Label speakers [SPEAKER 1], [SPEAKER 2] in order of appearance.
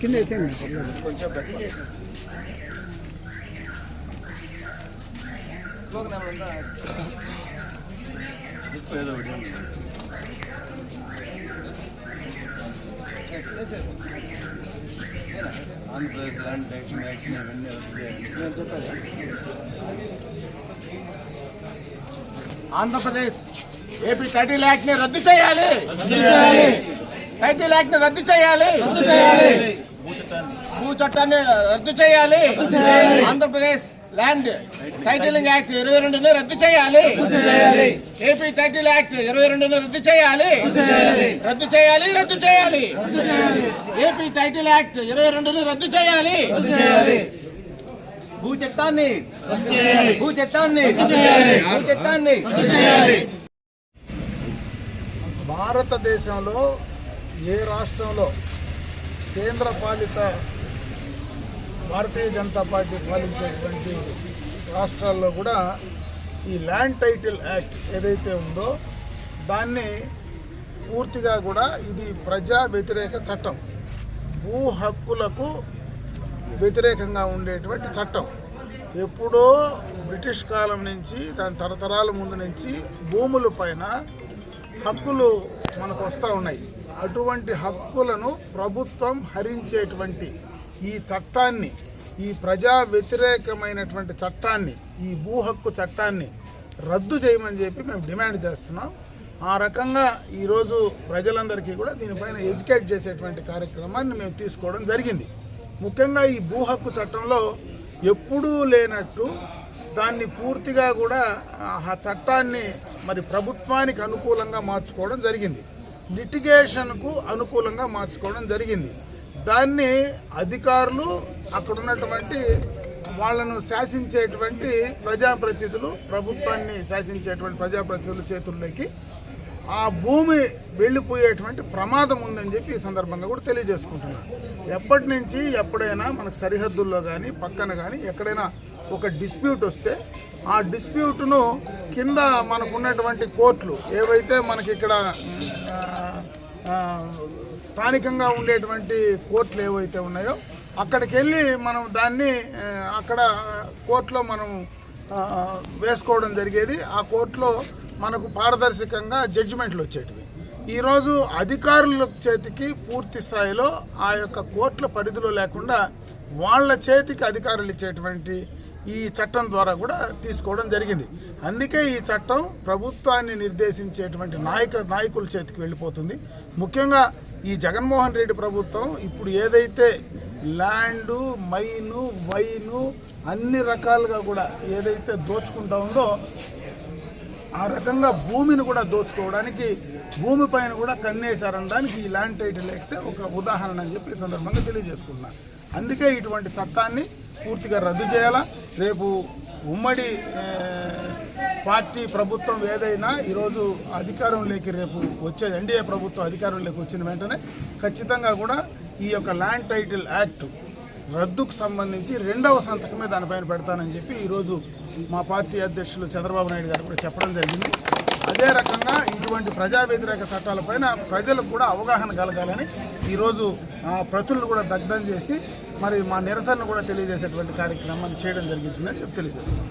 [SPEAKER 1] కింద వేసేయండి
[SPEAKER 2] కొంచెం ఆంధ్రప్రదేశ్ ల్యాండ్ టైటిలింగ్ యాక్ట్ చెప్పాలి.
[SPEAKER 3] ఆంధ్రప్రదేశ్ ఏపీ టైటిల్ యాక్ట్ ని రద్దు చేయాలి. టైటిల్ యాక్ట్ ని రద్దు చేయాలి. భూ చట్టాన్ని రద్దు చేయాలి. ఆంధ్రప్రదేశ్ ల్యాండ్ టైటిలింగ్ యాక్ట్ 22ని రద్దు చేయాలి. ఏపీ టైటిల్ యాక్ట్ 22ని రద్దు చేయాలి. రద్దు చేయాలి. రద్దు చేయాలి. ఏపీ టైటిల్ యాక్ట్ 22ని రద్దు చేయాలి. భూ చట్టాన్ని భారతదేశంలో ఏ రాష్ట్రంలో కేంద్ర పాలిత భారతీయ జనతా పార్టీ పాలించేటువంటి రాష్ట్రాల్లో కూడా ఈ ల్యాండ్ టైటిల్ యాక్ట్ ఏదైతే ఉందో దాన్ని పూర్తిగా కూడా ఇది ప్రజా వ్యతిరేక చట్టం, భూ హక్కులకు వ్యతిరేకంగా ఉండేటువంటి చట్టం. ఎప్పుడో బ్రిటిష్ కాలం నుంచి దాని తరతరాల ముందు నుంచి భూముల పైన హక్కులు మనకు వస్తూ ఉన్నాయి. అటువంటి హక్కులను ప్రభుత్వం హరించేటువంటి ఈ చట్టాన్ని, ఈ ప్రజా వ్యతిరేకమైనటువంటి చట్టాన్ని, ఈ భూ హక్కు చట్టాన్ని రద్దు చేయమని చెప్పి మేము డిమాండ్ చేస్తున్నాం. ఆ రకంగా ఈరోజు ప్రజలందరికీ కూడా దీనిపైన ఎడ్యుకేట్ చేసేటువంటి కార్యక్రమాన్ని మేము తీసుకోవడం జరిగింది. ముఖ్యంగా ఈ భూ హక్కు చట్టంలో ఎప్పుడూ లేనట్టు దాన్ని పూర్తిగా కూడా ఆ చట్టాన్ని మరి ప్రభుత్వానికి అనుకూలంగా మార్చుకోవడం జరిగింది, లిటిగేషన్కు అనుకూలంగా మార్చుకోవడం జరిగింది. దాన్ని అధికారులు, అక్కడ ఉన్నటువంటి వాళ్ళను శాసించేటువంటి ప్రజాప్రతినిధులు, ప్రభుత్వాన్ని శాసించేటువంటి ప్రజాప్రతినిధుల చేతుల్లోకి ఆ భూమి వెళ్ళిపోయేటువంటి ప్రమాదం ఉందని చెప్పి ఈ సందర్భంగా కూడా తెలియజేసుకుంటున్నాను. ఎప్పటి నుంచి ఎప్పుడైనా మనకు సరిహద్దుల్లో కానీ పక్కన కానీ ఎక్కడైనా ఒక డిస్ప్యూట్ వస్తే ఆ డిస్ప్యూట్ను కింద మనకున్నటువంటి కోర్టులు ఏవైతే మనకి ఇక్కడ స్థానికంగా ఉండేటువంటి కోర్టులు ఏవైతే ఉన్నాయో అక్కడికి వెళ్ళి మనం దాన్ని అక్కడ కోర్టులో మనం వేసుకోవడం జరిగేది. ఆ కోర్టులో మనకు పారదర్శకంగా జడ్జిమెంట్లు వచ్చేటివి. ఈరోజు అధికారుల చేతికి పూర్తి స్థాయిలో ఆ యొక్క కోర్టుల పరిధిలో లేకుండా వాళ్ళ చేతికి అధికారులు ఇచ్చేటువంటి ఈ చట్టం ద్వారా కూడా తీసుకోవడం జరిగింది. అందుకే ఈ చట్టం ప్రభుత్వాన్ని నిర్దేశించేటువంటి నాయకుల చేతికి వెళ్ళిపోతుంది. ముఖ్యంగా ఈ జగన్మోహన్ రెడ్డి ప్రభుత్వం ఇప్పుడు ఏదైతే ల్యాండు, మైను, వైను అన్ని రకాలుగా కూడా ఏదైతే దోచుకుంటా ఉందో ఆ రకంగా భూమిని కూడా దోచుకోవడానికి భూమి పైన కూడా కన్నేశారనడానికి ఈ ల్యాండ్ టైటిల్ యాక్ట్ ఒక ఉదాహరణ అని చెప్పి ఈ సందర్భంగా తెలియజేసుకుంటున్నాను. అందుకే ఇటువంటి చట్టాన్ని పూర్తిగా రద్దు చేయాలా. రేపు ఉమ్మడి పార్టీ ప్రభుత్వం ఏదైనా ఈరోజు అధికారంలోకి రేపు వచ్చే ఎన్డీఏ ప్రభుత్వం అధికారంలోకి వచ్చిన వెంటనే ఖచ్చితంగా కూడా ఈ యొక్క ల్యాండ్ టైటిల్ యాక్ట్ రద్దుకు సంబంధించి 2వ సంతకమే దానిపైన పెడతానని చెప్పి ఈరోజు మా పార్టీ అధ్యక్షులు చంద్రబాబు నాయుడు గారు కూడా చెప్పడం జరిగింది. అదే రకంగా ఇటువంటి ప్రజా వ్యతిరేక చట్టాలపైన ప్రజలకు కూడా అవగాహన కలగాలని ఈరోజు ప్రతులను కూడా దగ్ధం చేసి మరి మా నిరసనను కూడా తెలియజేసేటువంటి కార్యక్రమాన్ని చేయడం జరిగిందని చెప్పి తెలియజేస్తున్నాం.